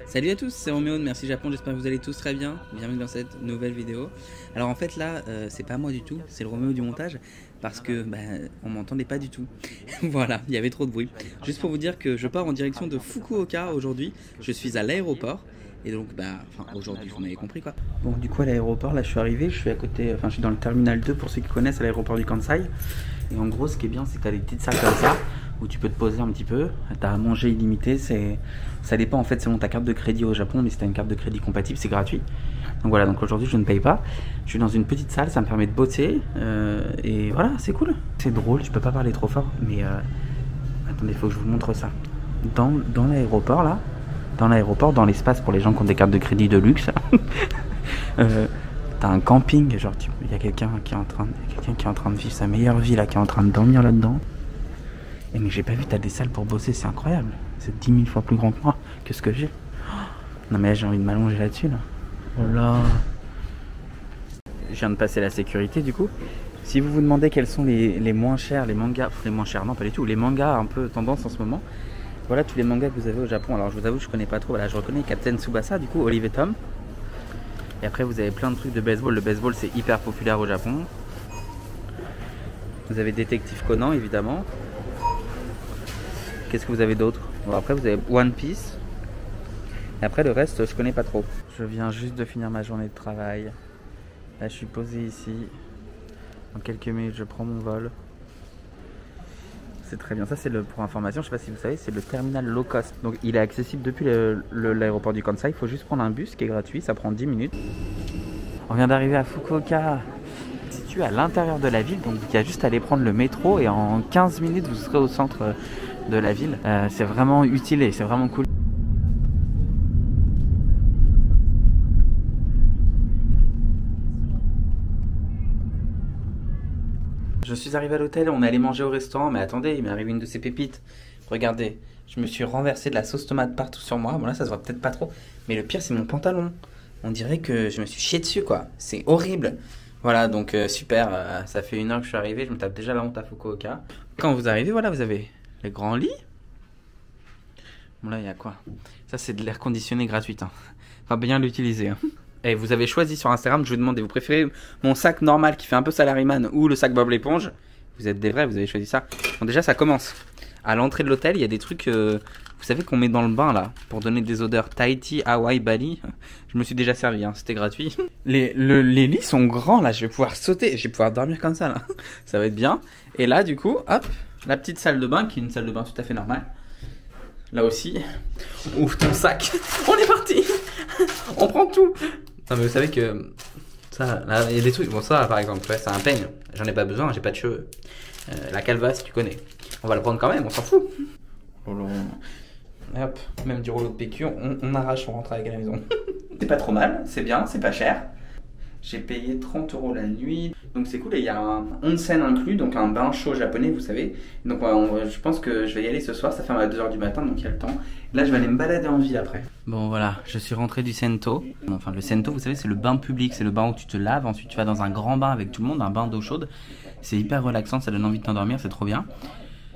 Salut à tous, c'est Roméo de Merci Japon, j'espère que vous allez tous très bien. Bienvenue dans cette nouvelle vidéo. Alors en fait là, c'est pas moi du tout, c'est le Roméo du montage parce que on m'entendait pas du tout. Voilà, il y avait trop de bruit. Juste pour vous dire que je pars en direction de Fukuoka aujourd'hui. Je suis à l'aéroport et donc aujourd'hui, vous m'avez compris quoi. Bon, du coup à l'aéroport, là je suis arrivé, je suis à côté, je suis dans le terminal 2 pour ceux qui connaissent, à l'aéroport du Kansai. Et en gros, ce qui est bien, c'est que tu as des petites salles comme ça où tu peux te poser un petit peu. Tu as à manger illimité. Ça dépend en fait selon ta carte de crédit au Japon, mais si tu as une carte de crédit compatible, c'est gratuit. Donc voilà, donc aujourd'hui je ne paye pas. Je suis dans une petite salle, ça me permet de bosser. Et voilà, c'est cool. C'est drôle, je peux pas parler trop fort, mais attendez, il faut que je vous montre ça. Dans l'aéroport là, dans l'espace pour les gens qui ont des cartes de crédit de luxe. T'as un camping, genre il y a quelqu'un qui est en train de vivre sa meilleure vie là, qui est en train de dormir là-dedans. Et mais j'ai pas vu, t'as des salles pour bosser, c'est incroyable. C'est 10 000 fois plus grand que moi, que ce que j'ai. Non mais là, j'ai envie de m'allonger là-dessus là. Oh là. Je viens de passer la sécurité du coup. Si vous vous demandez quels sont les moins chers, les mangas, les moins chers non pas du tout, les mangas un peu tendance en ce moment. Voilà tous les mangas que vous avez au Japon. Alors je vous avoue, je connais pas trop. Voilà, je reconnais Captain Tsubasa, du coup Olive et Tom. Et après vous avez plein de trucs de baseball. Le baseball c'est hyper populaire au Japon. Vous avez Détective Conan évidemment. Qu'est-ce que vous avez d'autre? Bon, après vous avez One Piece. Et après le reste je connais pas trop. Je viens juste de finir ma journée de travail. Là je suis posé ici. Dans quelques minutes je prends mon vol. C'est très bien, ça c'est pour information, je sais pas si vous savez, c'est le terminal low cost. Donc il est accessible depuis l'aéroport du Kansai, il faut juste prendre un bus qui est gratuit, ça prend 10 minutes. On vient d'arriver à Fukuoka, situé à l'intérieur de la ville, donc il y a juste à aller prendre le métro et en 15 minutes vous serez au centre de la ville. C'est vraiment utile et c'est vraiment cool. Je suis arrivé à l'hôtel, on est allé manger au restaurant, mais attendez, il m'est arrivé une de ces pépites. Regardez, je me suis renversé de la sauce tomate partout sur moi. Bon là ça se voit peut-être pas trop, mais le pire c'est mon pantalon. On dirait que je me suis chié dessus quoi, c'est horrible. Voilà donc super, ça fait 1 heure que je suis arrivé, je me tape déjà la honte à Fukuoka. Quand vous arrivez, voilà vous avez les grands lits. Bon là il y a quoi? Ça c'est de l'air conditionné gratuit, hein. Enfin bien l'utiliser, hein. Et vous avez choisi sur Instagram, je vous demandais, vous préférez mon sac normal qui fait un peu salaryman ou le sac Bob l'éponge? Vous êtes des vrais, vous avez choisi ça. Bon déjà ça commence. À l'entrée de l'hôtel, il y a des trucs, vous savez qu'on met dans le bain là, pour donner des odeurs Tahiti, Hawaï, Bali. Je me suis déjà servi, hein, c'était gratuit. Les lits sont grands là, je vais pouvoir sauter, je vais pouvoir dormir comme ça là. Ça va être bien. Et là du coup, hop, la petite salle de bain qui est une salle de bain tout à fait normale. Là aussi, ouvre ton sac, on est parti. On prend tout. Non mais vous savez que ça, là, il y a des trucs, bon ça par exemple, ouais, c'est un peigne, j'en ai pas besoin, j'ai pas de cheveux. La calvasse, tu connais. On va le prendre quand même, on s'en fout. Et hop, même du rouleau de PQ, on arrache, on rentre avec à la maison. C'est pas trop mal, c'est bien, c'est pas cher. J'ai payé 30 € la nuit, donc c'est cool. Et il y a un onsen inclus, donc un bain chaud japonais, vous savez. Donc je pense que je vais y aller ce soir, ça ferme à 2 h du matin, donc il y a le temps. Là, je vais aller me balader en ville après. Bon, voilà, je suis rentré du Sento. Enfin, le Sento, vous savez, c'est le bain public, c'est le bain où tu te laves, ensuite tu vas dans un grand bain avec tout le monde, un bain d'eau chaude. C'est hyper relaxant, ça donne envie de t'endormir, c'est trop bien.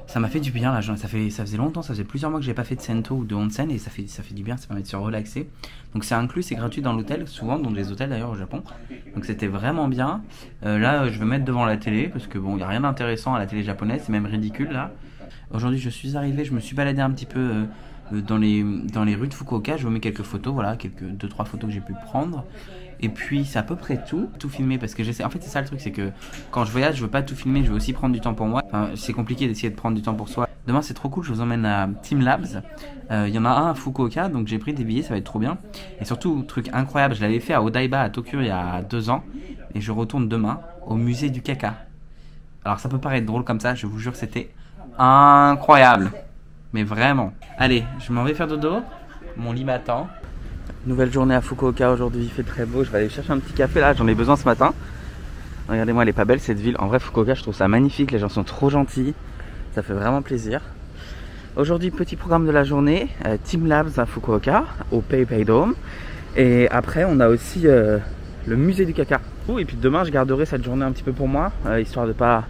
Ça m'a fait du bien là, ça faisait longtemps, ça faisait plusieurs mois que j'ai pas fait de Sento ou de onsen et ça fait du bien, ça permet de se relaxer. Donc c'est inclus, c'est gratuit dans l'hôtel, souvent dans les hôtels d'ailleurs au Japon. Donc c'était vraiment bien. Là je vais mettre devant la télé parce que bon, il n'y a rien d'intéressant à la télé japonaise, c'est même ridicule là. Aujourd'hui je suis arrivé, je me suis baladé un petit peu dans les rues de Fukuoka, je vous mets quelques photos, voilà, 2-3 photos que j'ai pu prendre. Et puis c'est à peu près tout filmer parce que j'essaie. En fait c'est ça le truc, c'est que quand je voyage je veux pas tout filmer, je veux aussi prendre du temps pour moi. Enfin, c'est compliqué d'essayer de prendre du temps pour soi. Demain c'est trop cool, je vous emmène à Team Labs. Il y en a un à Fukuoka, donc j'ai pris des billets, ça va être trop bien. Et surtout truc incroyable, je l'avais fait à Odaiba à Tokyo il y a 2 ans. Et je retourne demain au musée du caca. Alors ça peut paraître drôle comme ça, je vous jure c'était incroyable. Mais vraiment. Allez, je m'en vais faire dodo, mon lit m'attend. Nouvelle journée à Fukuoka aujourd'hui, il fait très beau, je vais aller chercher un petit café là, j'en ai besoin ce matin. Regardez-moi, elle est pas belle cette ville, en vrai Fukuoka je trouve ça magnifique, les gens sont trop gentils, ça fait vraiment plaisir. Aujourd'hui petit programme de la journée, Team Labs à Fukuoka, au PayPay Dome. Et après on a aussi le musée du caca. Et puis demain je garderai cette journée un petit peu pour moi, histoire de pas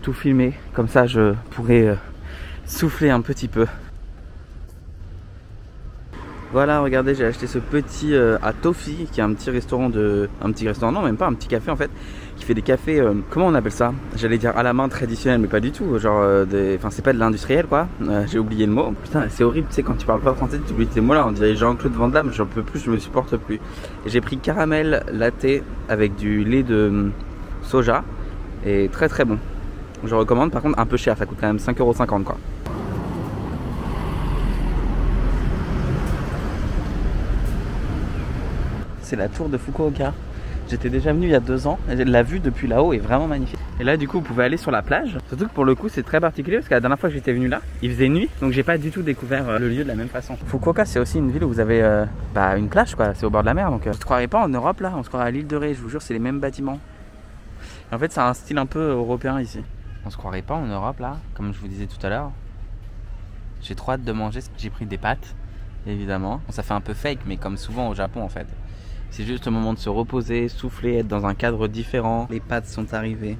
tout filmer, comme ça je pourrai souffler un petit peu. Voilà, regardez, j'ai acheté ce petit à Toffee, qui est un petit restaurant non, même pas, un petit café en fait, qui fait des cafés, comment on appelle ça? J'allais dire à la main traditionnel, mais pas du tout, genre, enfin c'est pas de l'industriel quoi, j'ai oublié le mot. Putain, c'est horrible, tu sais, quand tu parles pas français, tu oublies tes mots là, on dirait Jean-Claude Van Damme, j'en peux plus, je me supporte plus. Et j'ai pris caramel latte avec du lait de soja, et très très bon. Je recommande, par contre un peu cher, ça coûte quand même 5,50 € quoi. C'est la tour de Fukuoka. J'étais déjà venu il y a 2 ans. La vue depuis là-haut est vraiment magnifique. Et là du coup vous pouvez aller sur la plage. Surtout que pour le coup c'est très particulier parce que la dernière fois que j'étais venu là, il faisait nuit. Donc j'ai pas du tout découvert le lieu de la même façon. Fukuoka c'est aussi une ville où vous avez une plage quoi. C'est au bord de la mer. Donc je ne croirais pas en Europe là. On se croirait à l'île de Ré. Je vous jure c'est les mêmes bâtiments. Et en fait c'est un style un peu européen ici. On se croirait pas en Europe là. Comme je vous disais tout à l'heure. J'ai trop hâte de manger. J'ai pris des pâtes évidemment. Bon, ça fait un peu fake mais comme souvent au Japon en fait. C'est juste le moment de se reposer, souffler, être dans un cadre différent. Les pâtes sont arrivées.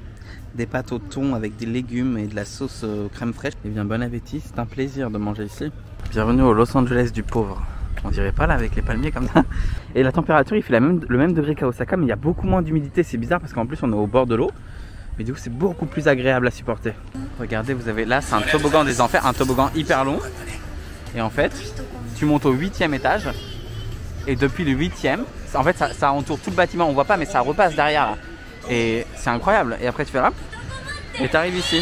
Des pâtes au thon avec des légumes et de la sauce crème fraîche. Eh bien, bon appétit, c'est un plaisir de manger ici. Bienvenue au Los Angeles du pauvre. On dirait pas là avec les palmiers comme ça. Et la température, il fait le même degré qu'à Osaka, mais il y a beaucoup moins d'humidité. C'est bizarre parce qu'en plus, on est au bord de l'eau. Mais du coup, c'est beaucoup plus agréable à supporter. Regardez, vous avez là, c'est un toboggan des enfers, un toboggan hyper long. Et en fait, tu montes au 8e étage. Et depuis le 8e, en fait ça entoure tout le bâtiment, on voit pas mais ça repasse derrière là. Et c'est incroyable. Et après tu fais là et tu arrives ici.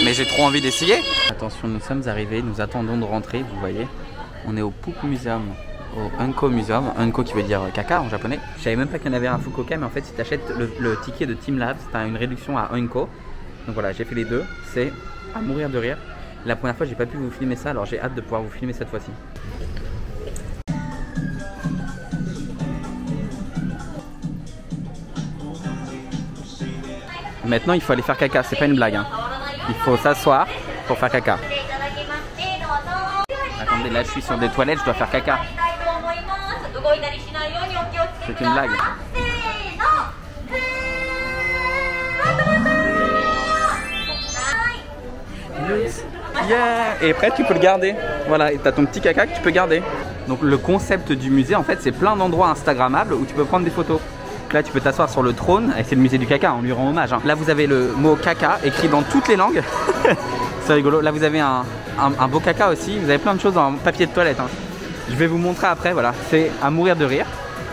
Mais j'ai trop envie d'essayer. Attention, nous sommes arrivés, nous attendons de rentrer, vous voyez. On est au Poop Museum, au Unko Museum, Unko qui veut dire caca en japonais. Je savais même pas qu'il y en avait un à Fukuoka, mais en fait si tu achètes le ticket de Team Labs, tu as une réduction à Unko. Donc voilà, j'ai fait les deux, c'est à mourir de rire. La première fois j'ai pas pu vous filmer ça, alors j'ai hâte de pouvoir vous filmer cette fois-ci. Maintenant il faut aller faire caca, c'est pas une blague hein. Il faut s'asseoir pour faire caca. Attendez, là je suis sur des toilettes, je dois faire caca. C'est une blague. Yeah. Et après tu peux le garder. Voilà, et t'as ton petit caca que tu peux garder. Donc le concept du musée en fait c'est plein d'endroits instagrammables où tu peux prendre des photos. Là tu peux t'asseoir sur le trône, et c'est le musée du caca, on lui rend hommage hein. Là vous avez le mot caca écrit dans toutes les langues. C'est rigolo. Là vous avez un beau caca aussi, vous avez plein de choses en papier de toilette hein. Je vais vous montrer après, voilà, c'est à mourir de rire.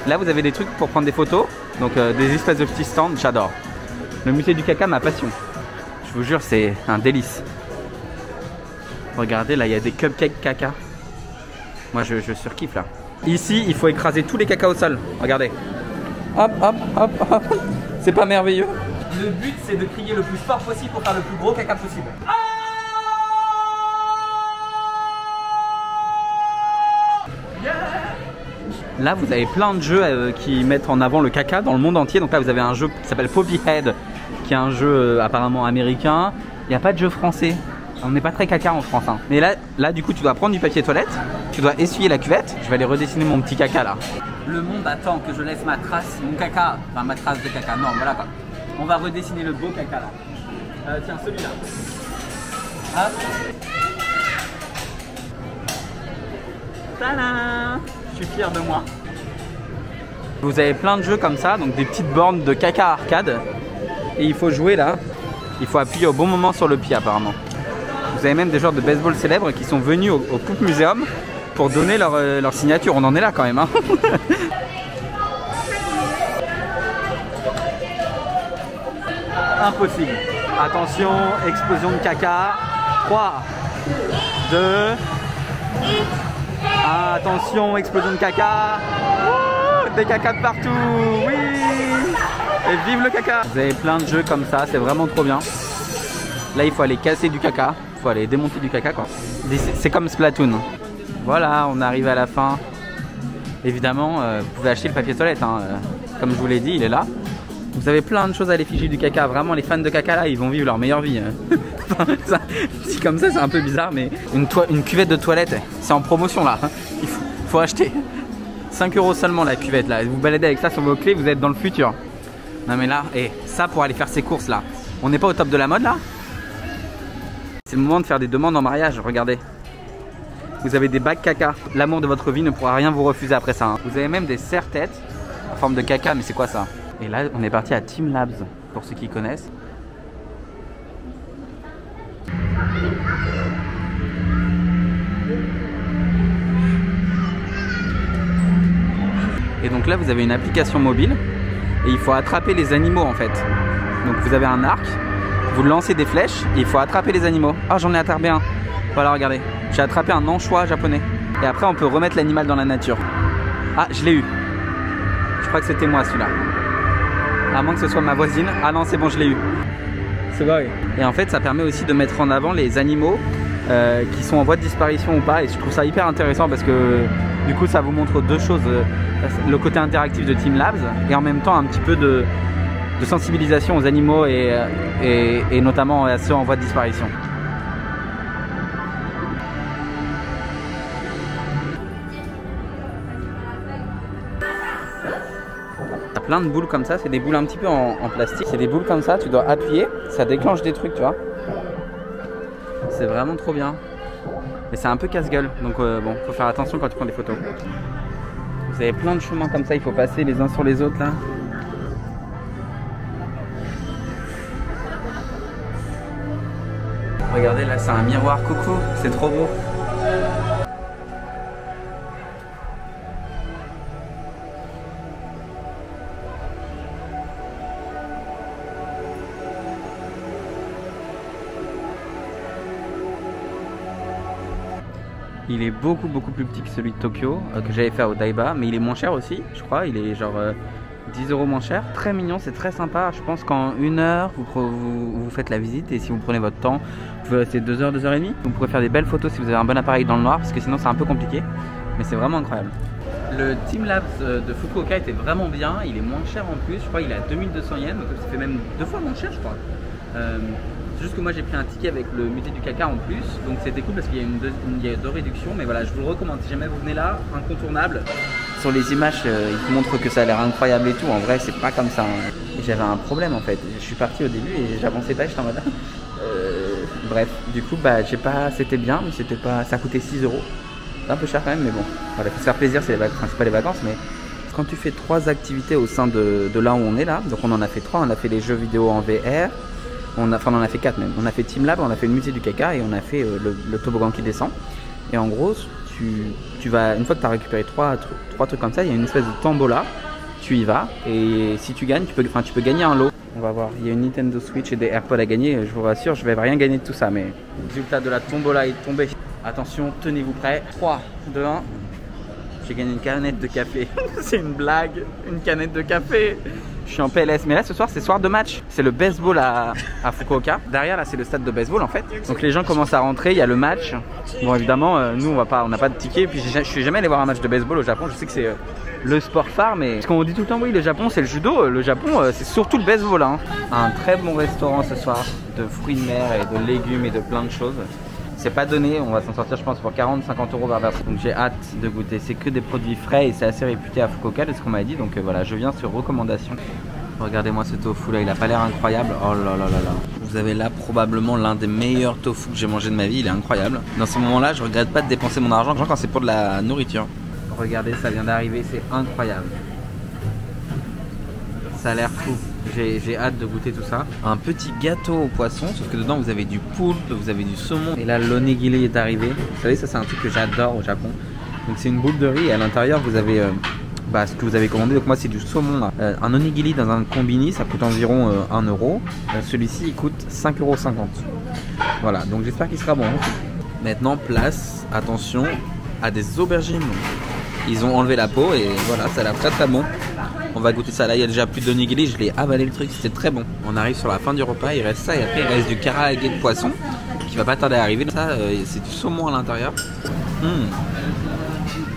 Là vous avez des trucs pour prendre des photos, donc des espèces de petits stands, j'adore. Le musée du caca, ma passion. Je vous jure c'est un délice. Regardez là il y a des cupcakes caca. Moi je surkiffe là. Ici il faut écraser tous les cacas au sol, regardez. Hop, hop, hop, hop. C'est pas merveilleux? Le but c'est de crier le plus fort possible pour faire le plus gros caca possible. Là vous avez plein de jeux qui mettent en avant le caca dans le monde entier. Donc là vous avez un jeu qui s'appelle Poppy Head, qui est un jeu apparemment américain. Il n'y a pas de jeu français. On n'est pas très caca en France hein. Mais là du coup tu dois prendre du papier toilette, tu dois essuyer la cuvette. Je vais aller redessiner mon petit caca là. Le monde attend que je laisse ma trace, mon caca, enfin ma trace de caca, non voilà quoi. On va redessiner le beau caca là. Tiens celui-là. Hop. Tada! Je suis fier de moi. Vous avez plein de jeux comme ça, donc des petites bornes de caca arcade. Et il faut jouer là. Il faut appuyer au bon moment sur le pied apparemment. Vous avez même des joueurs de baseball célèbres qui sont venus au Poop Museum pour donner leur signature. On en est là quand même hein. Impossible. Attention, explosion de caca. 3, 2, 1. Attention, explosion de caca. Ouh, des cacas de partout. Oui. Et vive le caca. Vous avez plein de jeux comme ça, c'est vraiment trop bien. Là il faut aller casser du caca. Il faut aller démonter du caca quoi. C'est comme Splatoon. Voilà, on est arrivé à la fin. Évidemment, vous pouvez acheter le papier toilette hein. Comme je vous l'ai dit, il est là. Vous avez plein de choses à l'effigie du caca. Vraiment, les fans de caca là, ils vont vivre leur meilleure vie. Si comme ça, c'est un peu bizarre, mais une cuvette de toilette, c'est en promotion là. Il faut acheter. 5 € seulement la cuvette là. Vous baladez avec ça sur vos clés, vous êtes dans le futur. Non mais là, et ça pour aller faire ses courses là. On n'est pas au top de la mode là. C'est le moment de faire des demandes en mariage, regardez. Vous avez des bacs caca. L'amour de votre vie ne pourra rien vous refuser après ça. Hein. Vous avez même des serre-têtes en forme de caca, mais c'est quoi ça? Et là, on est parti à Team Labs, pour ceux qui connaissent. Et donc là, vous avez une application mobile et il faut attraper les animaux en fait. Donc vous avez un arc, vous lancez des flèches et il faut attraper les animaux. Ah, j'en ai attrapé un. Voilà, regardez. J'ai attrapé un anchois japonais. Et après, on peut remettre l'animal dans la nature. Ah, je l'ai eu. Je crois que c'était moi celui-là. À moins que ce soit ma voisine. Ah non, c'est bon, je l'ai eu. C'est vrai. Et en fait, ça permet aussi de mettre en avant les animaux qui sont en voie de disparition ou pas. Et je trouve ça hyper intéressant parce que du coup, ça vous montre deux choses. Le côté interactif de Team Labs et en même temps un petit peu de sensibilisation aux animaux et notamment à ceux en voie de disparition. Plein de boules comme ça, c'est des boules un petit peu en plastique. C'est des boules comme ça, tu dois appuyer, ça déclenche des trucs, tu vois. C'est vraiment trop bien. Mais c'est un peu casse-gueule, donc bon, faut faire attention quand tu prends des photos. Vous avez plein de chemins comme ça, il faut passer les uns sur les autres là. Regardez là, c'est un miroir coucou, c'est trop beau. Il est beaucoup plus petit que celui de Tokyo que j'avais fait au Odaiba, mais il est moins cher aussi, je crois. Il est genre 10 € moins cher. Très mignon, c'est très sympa. Je pense qu'en 1 heure, vous faites la visite et si vous prenez votre temps, vous pouvez rester 2 heures, 2 heures et demie. Vous pourrez faire des belles photos si vous avez un bon appareil dans le noir, parce que sinon c'est un peu compliqué. Mais c'est vraiment incroyable. Le Team Labs de Fukuoka était vraiment bien. Il est moins cher en plus. Je crois qu'il est à 2200 yens, donc ça fait même 2 fois moins cher, je crois. C'est juste que moi j'ai pris un ticket avec le musée du caca en plus, donc c'était cool parce qu'il y a deux réductions, mais voilà, je vous le recommande. Si jamais vous venez là, incontournable. Sur les images, ils te montrent que ça a l'air incroyable et tout. En vrai, c'est pas comme ça. Hein. J'avais un problème en fait. Je suis parti au début et j'avançais pas, j'étais en mode. Bref, du coup, bah, j'ai pas. C'était bien, mais c'était pas. Ça coûtait 6 €. C'est un peu cher quand même, mais bon. Voilà, faut se faire plaisir, c'est pas les vacances, mais. Quand tu fais 3 activités au sein de là où on est là, donc on en a fait 3, on a fait les jeux vidéo en VR. On en a fait 4 même. On a fait Team Lab, on a fait le musée du caca et on a fait le toboggan qui descend. Et en gros, tu vas, une fois que tu as récupéré 3 trucs comme ça, il y a une espèce de tombola. Tu y vas et si tu gagnes, tu peux gagner un lot. On va voir, il y a une Nintendo Switch et des AirPods à gagner. Je vous rassure, je vais rien gagner de tout ça. Mais le résultat de la tombola est tombé. Attention, tenez-vous prêts. 3, 2, 1. J'ai gagné une canette de café. C'est une blague, une canette de café. Je suis en PLS, mais là ce soir c'est soir de match. C'est le baseball à Fukuoka. Derrière là c'est le stade de baseball en fait. Donc les gens commencent à rentrer, il y a le match. Bon évidemment nous on n'a pas de ticket. Puis je suis jamais allé voir un match de baseball au Japon. Je sais que c'est le sport phare, mais parce qu'on dit tout le temps oui le Japon c'est le judo. Le Japon c'est surtout le baseball. Hein. Un très bon restaurant ce soir de fruits de mer et de légumes et de plein de choses. C'est pas donné, on va s'en sortir je pense pour 40-50 € par personne. Donc j'ai hâte de goûter, c'est que des produits frais et c'est assez réputé à Fukuoka de ce qu'on m'a dit. Donc voilà, je viens sur recommandation. Regardez-moi ce tofu là, il a pas l'air incroyable. Oh là là là là. Vous avez là probablement l'un des meilleurs tofu que j'ai mangé de ma vie, il est incroyable. Dans ce moment là, je regrette pas de dépenser mon argent quand c'est pour de la nourriture. Regardez, ça vient d'arriver, c'est incroyable. Ça a l'air fou. J'ai hâte de goûter tout ça. Un petit gâteau au poisson, sauf que dedans vous avez du poulpe, vous avez du saumon. Et là l'onigiri est arrivé. Vous savez, ça c'est un truc que j'adore au Japon. Donc c'est une boule de riz et à l'intérieur vous avez ce que vous avez commandé. Donc moi c'est du saumon là. Un onigiri dans un combini ça coûte environ 1 €. Celui-ci il coûte 5,50 €. Voilà, donc j'espère qu'il sera bon. Maintenant place, attention, à des aubergines. Ils ont enlevé la peau et voilà, ça a l'air très bon. On va goûter ça, là il y a déjà plus d'onigiri, je l'ai avalé le truc, c'était très bon. On arrive sur la fin du repas, il reste ça et après il reste du karaage de poisson qui va pas tarder à arriver. Ça c'est du saumon à l'intérieur.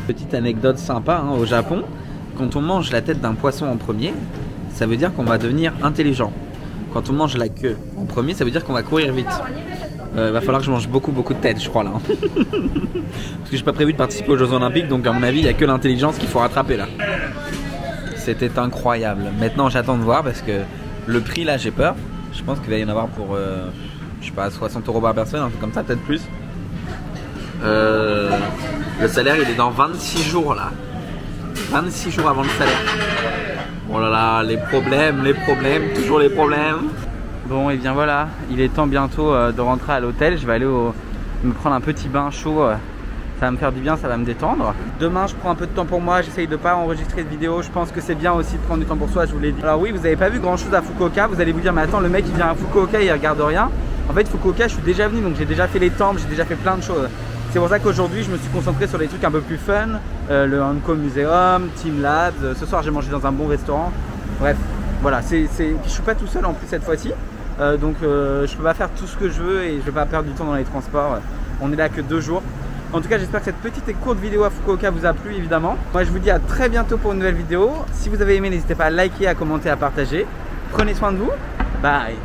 Petite anecdote sympa hein, au Japon, quand on mange la tête d'un poisson en premier, ça veut dire qu'on va devenir intelligent. Quand on mange la queue en premier, ça veut dire qu'on va courir vite. Va falloir que je mange beaucoup de têtes je crois là. Parce que j'ai pas prévu de participer aux Jeux Olympiques, donc à mon avis il n'y a que l'intelligence qu'il faut rattraper là. C'était incroyable. Maintenant j'attends de voir parce que le prix là j'ai peur. Je pense qu'il va y en avoir pour je sais pas 60 € par personne, un truc comme ça, peut-être plus. Le salaire il est dans 26 jours là. 26 jours avant le salaire. Oh là là, les problèmes, toujours les problèmes. Bon et bien voilà, il est temps bientôt de rentrer à l'hôtel. Je vais aller me prendre un petit bain chaud. Ça va me faire du bien, ça va me détendre. Demain je prends un peu de temps pour moi, j'essaye de pas enregistrer de vidéo. Je pense que c'est bien aussi de prendre du temps pour soi, je vous l'ai dit. Alors oui, vous n'avez pas vu grand chose à Fukuoka. Vous allez vous dire mais attends, le mec il vient à Fukuoka, il regarde rien. En fait Fukuoka je suis déjà venu, donc j'ai déjà fait les temples, j'ai déjà fait plein de choses. C'est pour ça qu'aujourd'hui je me suis concentré sur des trucs un peu plus fun. Le Hanko Museum, Team Labs. Ce soir j'ai mangé dans un bon restaurant. Bref, voilà, je suis pas tout seul en plus cette fois-ci. Donc je peux pas faire tout ce que je veux et je vais pas perdre du temps dans les transports. On est là que 2 jours. En tout cas, j'espère que cette petite et courte vidéo à Fukuoka vous a plu évidemment. Moi, je vous dis à très bientôt pour une nouvelle vidéo. Si vous avez aimé, n'hésitez pas à liker, à commenter, à partager. Prenez soin de vous. Bye.